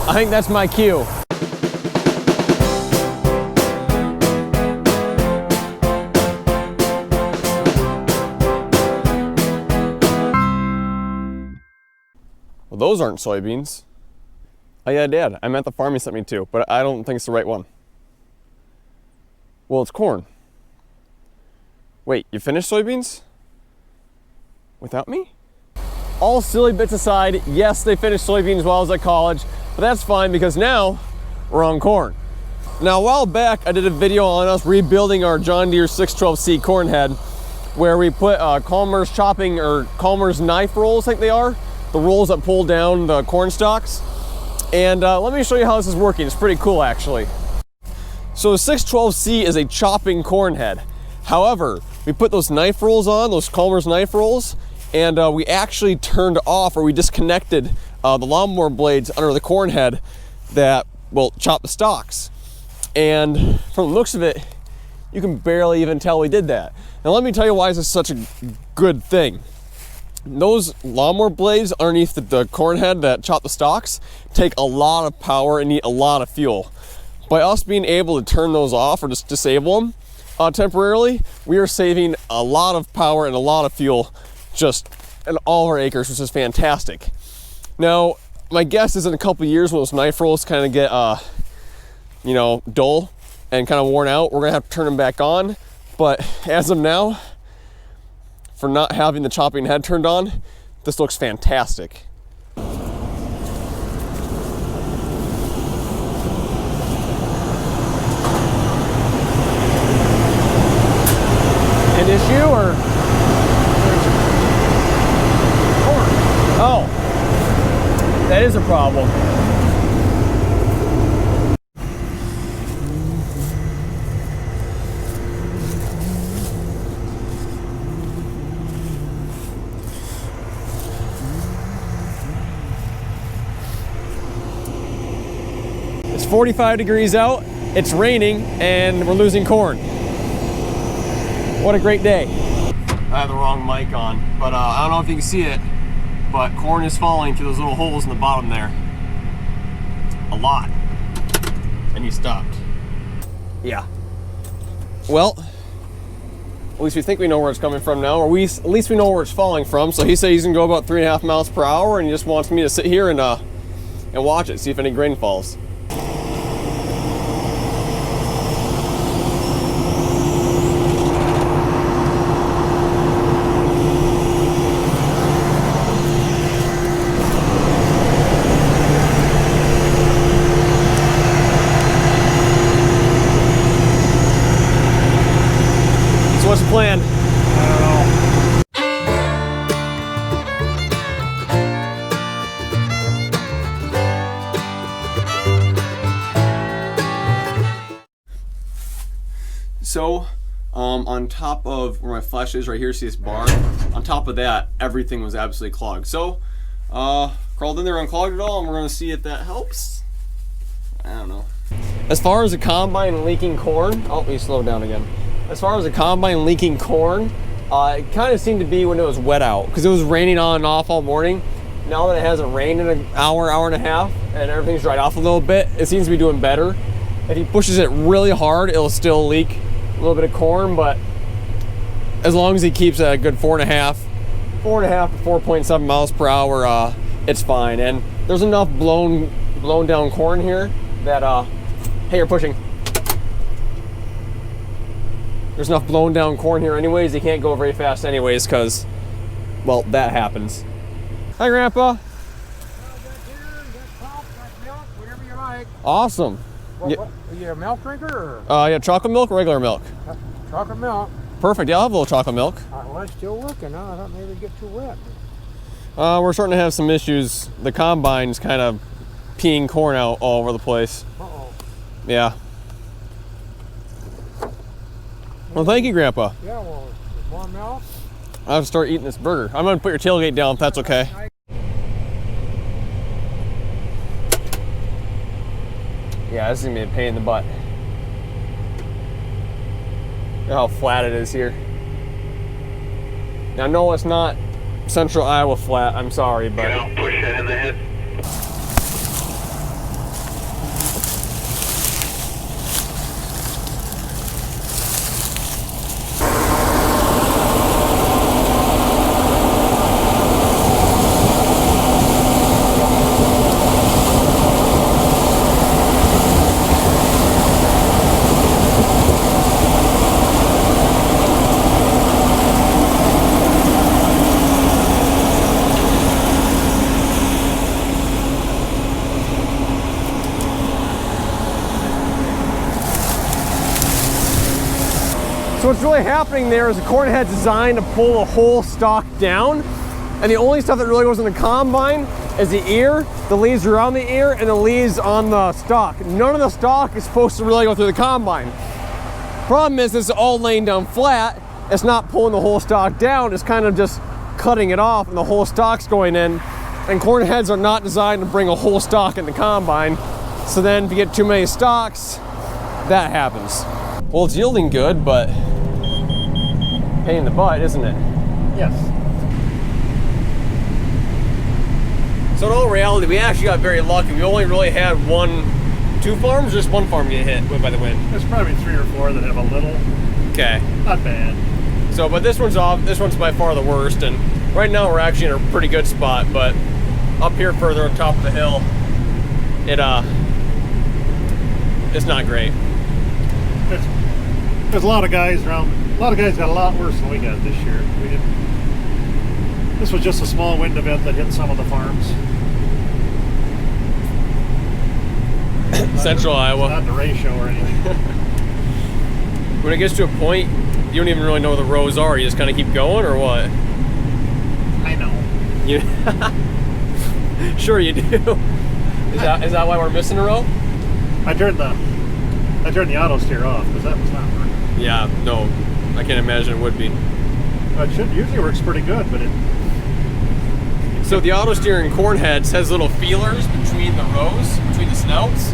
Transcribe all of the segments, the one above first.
I think that's my cue. Well, those aren't soybeans. Oh yeah, Dad, I'm at the farm you sent me to, but I don't think it's the right one. Well, it's corn. Wait, you finished soybeans? Without me? All silly bits aside, yes, they finished soybeans while I was at college, but that's fine because now we're on corn. Now, a while back, I did a video on us rebuilding our John Deere 612C corn head, where we put Calmer's chopping, or Calmer's knife rolls, I think they are, the rolls that pull down the corn stalks. And let me show you how this is working. It's pretty cool, actually. So the 612C is a chopping corn head. However, we put those knife rolls on, those Calmer's knife rolls, and we actually turned off, or we disconnected the lawnmower blades under the corn head that will chop the stalks. And from the looks of it, you can barely even tell we did that. Now let me tell you why this is such a good thing. Those lawnmower blades underneath the corn head that chop the stalks take a lot of power and need a lot of fuel. By us being able to turn those off or just disable them temporarily, we are saving a lot of power and a lot of fuel just in all of our acres, which is fantastic. Now, my guess is in a couple of years when those knife rolls kind of get, dull and kind of worn out, we're gonna have to turn them back on. But as of now, for not having the chopping head turned on, this looks fantastic. An issue or? Oh, that is a problem. It's 45 degrees out, it's raining, and we're losing corn. What a great day. I have the wrong mic on, but I don't know if you can see it, but corn is falling through those little holes in the bottom there. A lot. And he stopped. Yeah. Well, at least we think we know where it's coming from now, or at least we know where it's falling from. So he said he's gonna go about 3.5 miles per hour, and he just wants me to sit here and watch it, see if any grain falls. What's the plan? I don't know. So, on top of where my flash is right here, see this bar? On top of that, everything was absolutely clogged. So, crawled in there, unclogged it all, and we're gonna see if that helps. I don't know. As far as the combine leaking corn, oh, we slowed down again. As far as the combine leaking corn, it kind of seemed to be when it was wet out, because it was raining on and off all morning. Now that it hasn't rained in an hour, hour and a half, and everything's dried off a little bit, it seems to be doing better. If he pushes it really hard, it'll still leak a little bit of corn, but as long as he keeps a good 4.5 to 4.7 miles per hour, it's fine. And there's enough blown down corn here that, hey, you're pushing. There's enough blown down corn here anyways, he can't go very fast anyways, because, well, that happens. Hi, Grandpa. Awesome. Are you a milk drinker or? Yeah, chocolate milk or regular milk? Chocolate milk. Perfect, yeah, I'll have a little chocolate milk. Well, it's still working. I thought maybe it'd get too wet. We're starting to have some issues. The combine's kind of peeing corn out all over the place. Uh-oh. Yeah. Well, thank you, Grandpa. Yeah, well, more milk? I'll have to start eating this burger. I'm gonna put your tailgate down if that's okay. Yeah, this is gonna be a pain in the butt. Look how flat it is here. Now, no, it's not Central Iowa flat. I'm sorry, but. Push that in the head. So what's really happening there is the corn head's designed to pull the whole stalk down, and the only stuff that really goes in the combine is the ear, the leaves around the ear, and the leaves on the stalk. None of the stalk is supposed to really go through the combine. Problem is, it's all laying down flat. It's not pulling the whole stalk down, it's kind of just cutting it off, and the whole stalk's going in. And corn heads are not designed to bring a whole stalk in the combine. So then if you get too many stalks, that happens. Well, it's yielding good, but pain in the butt, isn't it? Yes. So in all reality, we actually got very lucky. We only really had two farms, just one farm get hit by the wind. There's probably 3 or 4 that have a little. Okay. Not bad. So, but this one's off. This one's by far the worst, and right now we're actually in a pretty good spot. But up here, further on top of the hill, it's not great. There's a lot of guys around. A lot of guys got a lot worse than we got this year. We didn't. This was just a small wind event that hit some of the farms. Central Iowa. Not the ratio or anything. When it gets to a point, you don't even really know where the rows are. You just kind of keep going, or what? I know. You sure you do. Is that why we're missing a row? I turned the auto steer off because that was not working. Yeah, no, I can't imagine it would be. It usually works pretty good, but So the auto steering corn heads has little feelers between the rows, between the snouts,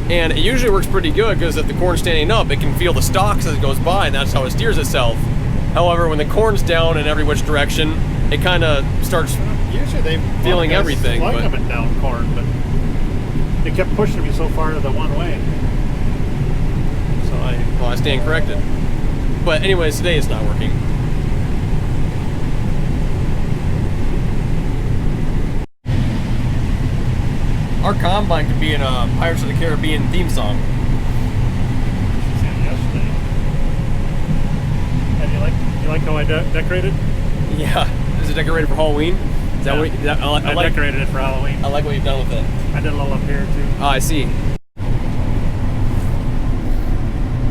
and it usually works pretty good because if the corn's standing up, it can feel the stalks as it goes by, and that's how it steers itself. However, when the corn's down in every which direction, it kind of starts usually they feeling everything. Like them in down corn, but they kept pushing me so far to the one way. So I stand corrected. But anyways, today it's not working. Our combine could be in a Pirates of the Caribbean theme song. Yesterday. And you like how I decorated? Yeah. Is it decorated for Halloween? Is that what? I decorated it for Halloween. I like what you've done with it. I did a little up here too. Oh, I see.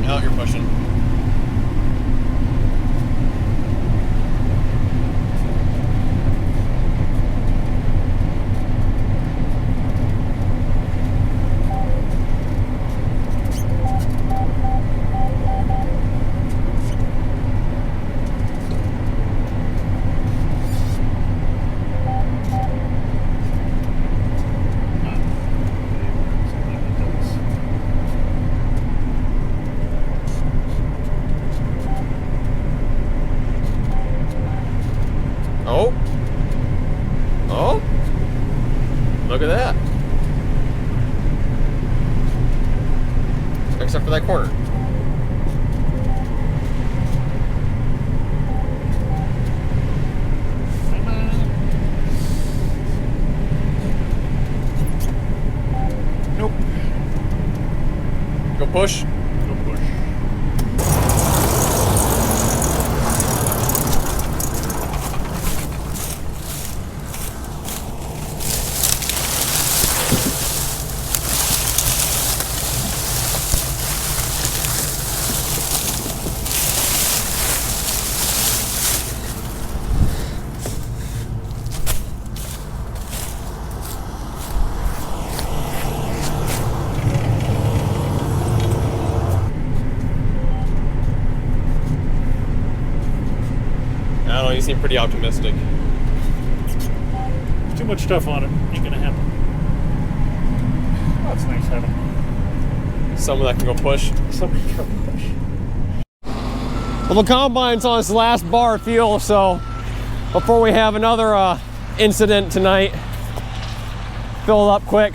Now you're pushing. Oh, look at that. Except for that corner. Nope. Go push. Go push. I don't know, you seem pretty optimistic. Too much stuff on it. Ain't gonna happen. Oh, it's nice having Someone that can go push. somebody go push. Well, the combine's on its last bar of fuel, so before we have another incident tonight, fill it up quick.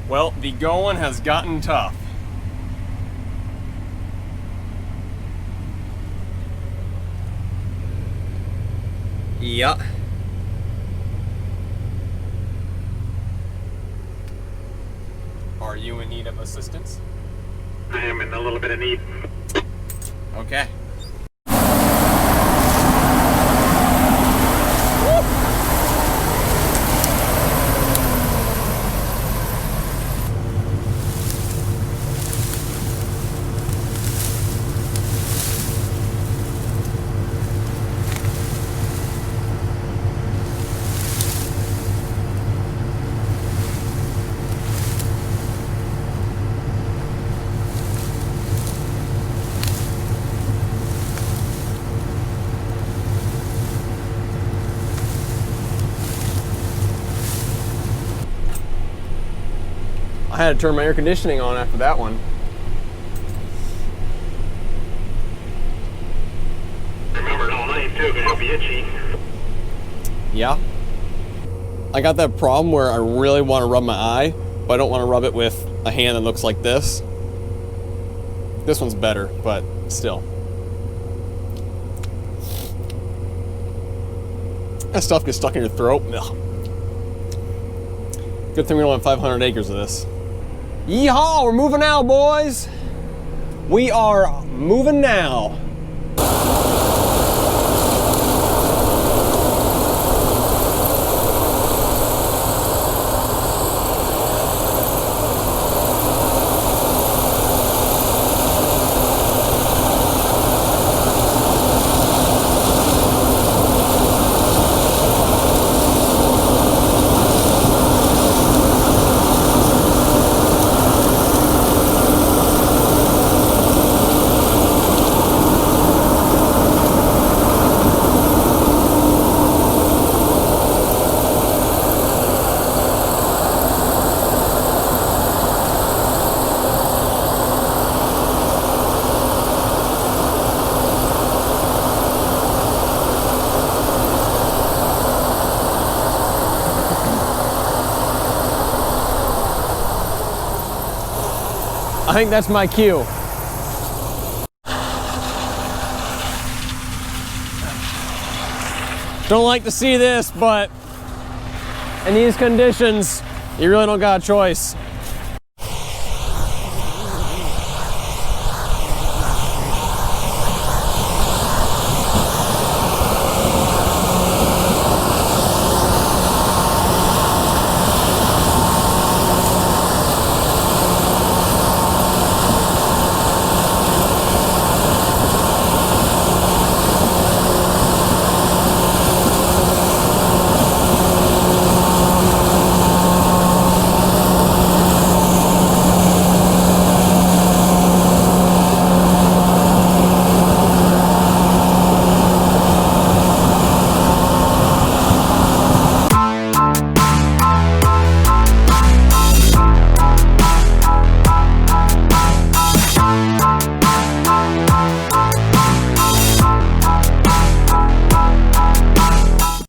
Well, the going has gotten tough. Yeah. Are you in need of assistance? I am in a little bit of need. Okay. I had to turn my air conditioning on after that one. Remember it all night too, because you'll be itchy. Yeah. I got that problem where I really want to rub my eye, but I don't want to rub it with a hand that looks like this. This one's better, but still. That stuff gets stuck in your throat. Ugh. Good thing we don't have 500 acres of this. Yeehaw, we're moving now, boys. We are moving now. I think that's my cue. Don't like to see this, but in these conditions, you really don't got a choice.